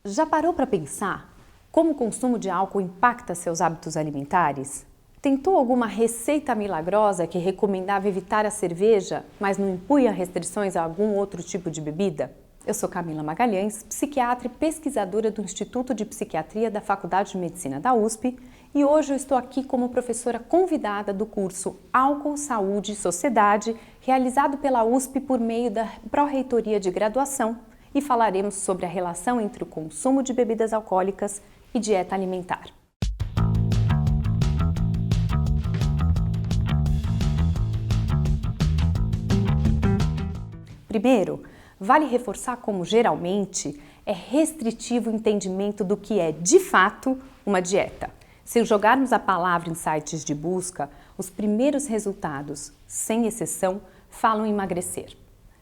Já parou para pensar como o consumo de álcool impacta seus hábitos alimentares? Tentou alguma receita milagrosa que recomendava evitar a cerveja, mas não impunha restrições a algum outro tipo de bebida? Eu sou Camila Magalhães, psiquiatra e pesquisadora do Instituto de Psiquiatria da Faculdade de Medicina da USP, e hoje eu estou aqui como professora convidada do curso Álcool, Saúde e Sociedade, realizado pela USP por meio da Pró-Reitoria de Graduação, e falaremos sobre a relação entre o consumo de bebidas alcoólicas e dieta alimentar. Primeiro, vale reforçar como geralmente é restritivo o entendimento do que é, de fato, uma dieta. Se jogarmos a palavra em sites de busca, os primeiros resultados, sem exceção, falam em emagrecer.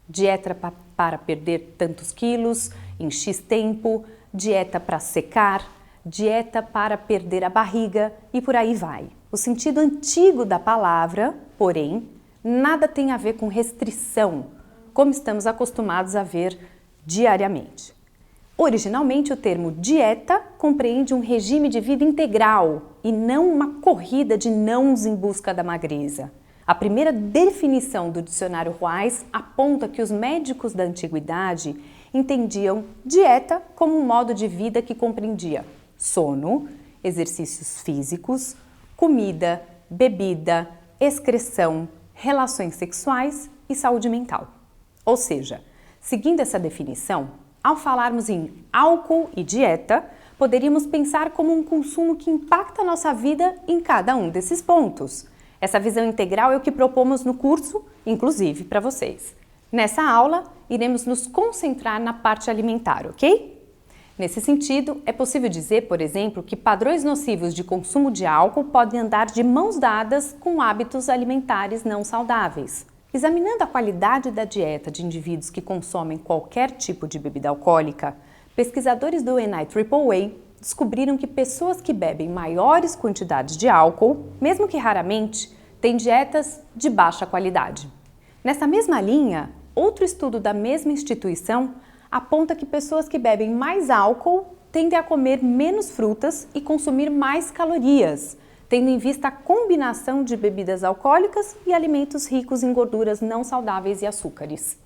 Dieta para perder tantos quilos em X tempo, dieta para secar, dieta para perder a barriga e por aí vai. O sentido antigo da palavra, porém, nada tem a ver com restrição, como estamos acostumados a ver diariamente. Originalmente, o termo dieta compreende um regime de vida integral e não uma corrida de nãos em busca da magreza. A primeira definição do dicionário Wise aponta que os médicos da antiguidade entendiam dieta como um modo de vida que compreendia sono, exercícios físicos, comida, bebida, excreção, relações sexuais e saúde mental. Ou seja, seguindo essa definição, ao falarmos em álcool e dieta, poderíamos pensar como um consumo que impacta a nossa vida em cada um desses pontos. Essa visão integral é o que propomos no curso, inclusive para vocês. Nessa aula, iremos nos concentrar na parte alimentar, ok? Nesse sentido, é possível dizer, por exemplo, que padrões nocivos de consumo de álcool podem andar de mãos dadas com hábitos alimentares não saudáveis. Examinando a qualidade da dieta de indivíduos que consomem qualquer tipo de bebida alcoólica, pesquisadores do NIAAA descobriram que pessoas que bebem maiores quantidades de álcool, mesmo que raramente, têm dietas de baixa qualidade. Nessa mesma linha, outro estudo da mesma instituição aponta que pessoas que bebem mais álcool tendem a comer menos frutas e consumir mais calorias, tendo em vista a combinação de bebidas alcoólicas e alimentos ricos em gorduras não saudáveis e açúcares.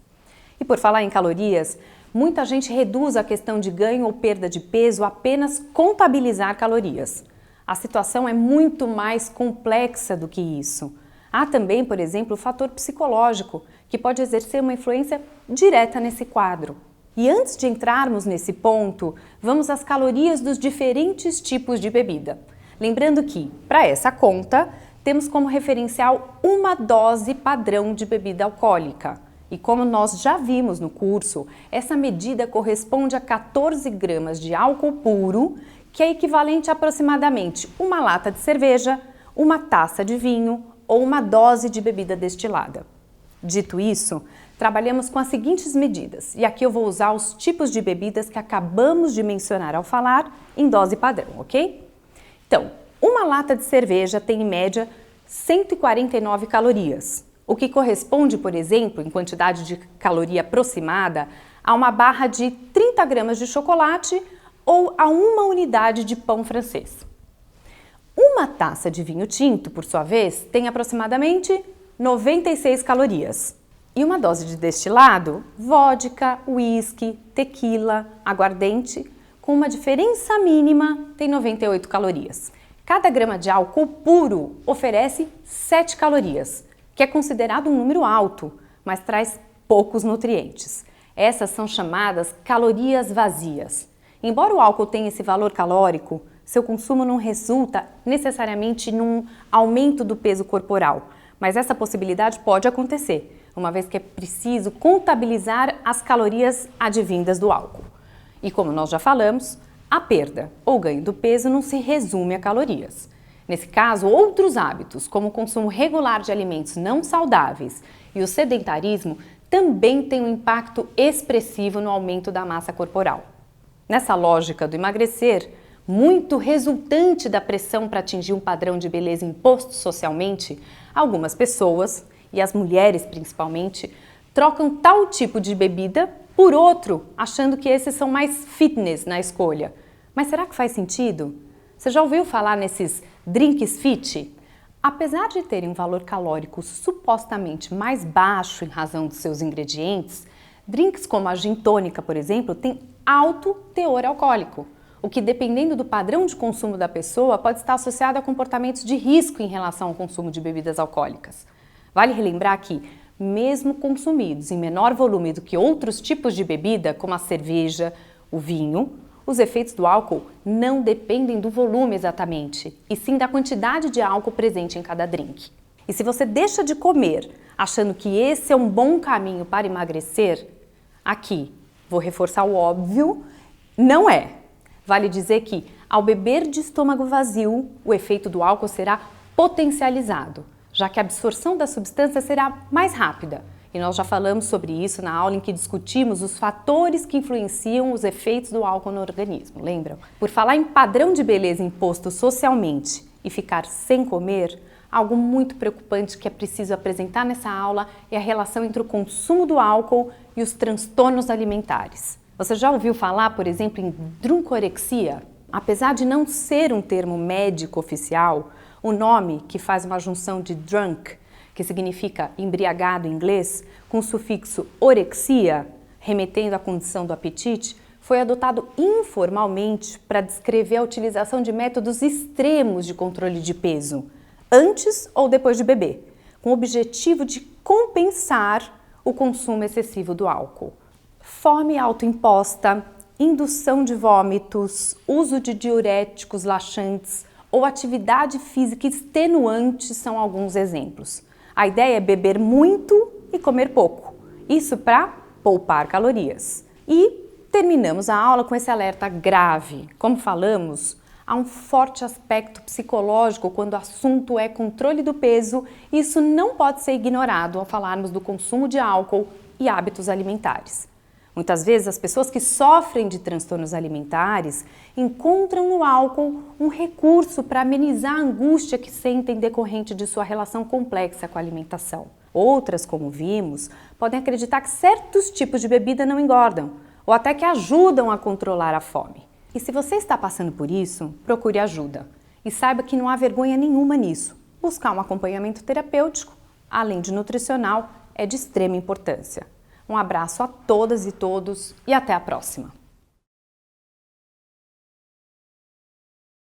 E por falar em calorias, muita gente reduz a questão de ganho ou perda de peso a apenas contabilizar calorias. A situação é muito mais complexa do que isso. Há também, por exemplo, o fator psicológico, que pode exercer uma influência direta nesse quadro. E antes de entrarmos nesse ponto, vamos às calorias dos diferentes tipos de bebida. Lembrando que, para essa conta, temos como referencial uma dose padrão de bebida alcoólica. E como nós já vimos no curso, essa medida corresponde a 14 gramas de álcool puro, que é equivalente a aproximadamente uma lata de cerveja, uma taça de vinho ou uma dose de bebida destilada. Dito isso, trabalhamos com as seguintes medidas, e aqui eu vou usar os tipos de bebidas que acabamos de mencionar ao falar em dose padrão, ok? Então, uma lata de cerveja tem em média 149 calorias, o que corresponde, por exemplo, em quantidade de caloria aproximada, a uma barra de 30 gramas de chocolate ou a uma unidade de pão francês. Uma taça de vinho tinto, por sua vez, tem aproximadamente 96 calorias. E uma dose de destilado, vodka, uísque, tequila, aguardente, com uma diferença mínima, tem 98 calorias. Cada grama de álcool puro oferece 7 calorias, que é considerado um número alto, mas traz poucos nutrientes. Essas são chamadas calorias vazias. Embora o álcool tenha esse valor calórico, seu consumo não resulta necessariamente num aumento do peso corporal, mas essa possibilidade pode acontecer, uma vez que é preciso contabilizar as calorias advindas do álcool. E como nós já falamos, a perda ou ganho do peso não se resume a calorias. Nesse caso, outros hábitos, como o consumo regular de alimentos não saudáveis e o sedentarismo, também têm um impacto expressivo no aumento da massa corporal. Nessa lógica do emagrecer, muito resultante da pressão para atingir um padrão de beleza imposto socialmente, algumas pessoas, e as mulheres principalmente, trocam tal tipo de bebida Por outro, achando que esses são mais fitness na escolha. Mas será que faz sentido? Você já ouviu falar nesses drinks fit? Apesar de terem um valor calórico supostamente mais baixo em razão dos seus ingredientes, drinks como a gin tônica, por exemplo, têm alto teor alcoólico, o que, dependendo do padrão de consumo da pessoa, pode estar associado a comportamentos de risco em relação ao consumo de bebidas alcoólicas. Vale relembrar que, mesmo consumidos em menor volume do que outros tipos de bebida, como a cerveja, o vinho, os efeitos do álcool não dependem do volume exatamente, e sim da quantidade de álcool presente em cada drink. E se você deixa de comer achando que esse é um bom caminho para emagrecer, aqui vou reforçar o óbvio, não é. Vale dizer que, ao beber de estômago vazio, o efeito do álcool será potencializado, já que a absorção da substância será mais rápida. E nós já falamos sobre isso na aula em que discutimos os fatores que influenciam os efeitos do álcool no organismo, lembram? Por falar em padrão de beleza imposto socialmente e ficar sem comer, algo muito preocupante que é preciso apresentar nessa aula é a relação entre o consumo do álcool e os transtornos alimentares. Você já ouviu falar, por exemplo, em druncorexia? Apesar de não ser um termo médico oficial, o nome, que faz uma junção de drunk, que significa embriagado em inglês, com o sufixo orexia, remetendo à condição do apetite, foi adotado informalmente para descrever a utilização de métodos extremos de controle de peso, antes ou depois de beber, com o objetivo de compensar o consumo excessivo do álcool. Fome autoimposta, indução de vômitos, uso de diuréticos laxantes ou atividade física extenuante são alguns exemplos. A ideia é beber muito e comer pouco, isso para poupar calorias. E terminamos a aula com esse alerta grave. Como falamos, há um forte aspecto psicológico quando o assunto é controle do peso e isso não pode ser ignorado ao falarmos do consumo de álcool e hábitos alimentares. Muitas vezes as pessoas que sofrem de transtornos alimentares encontram no álcool um recurso para amenizar a angústia que sentem decorrente de sua relação complexa com a alimentação. Outras, como vimos, podem acreditar que certos tipos de bebida não engordam ou até que ajudam a controlar a fome. E se você está passando por isso, procure ajuda. E saiba que não há vergonha nenhuma nisso. Buscar um acompanhamento terapêutico, além de nutricional, é de extrema importância. Um abraço a todas e todos e até a próxima!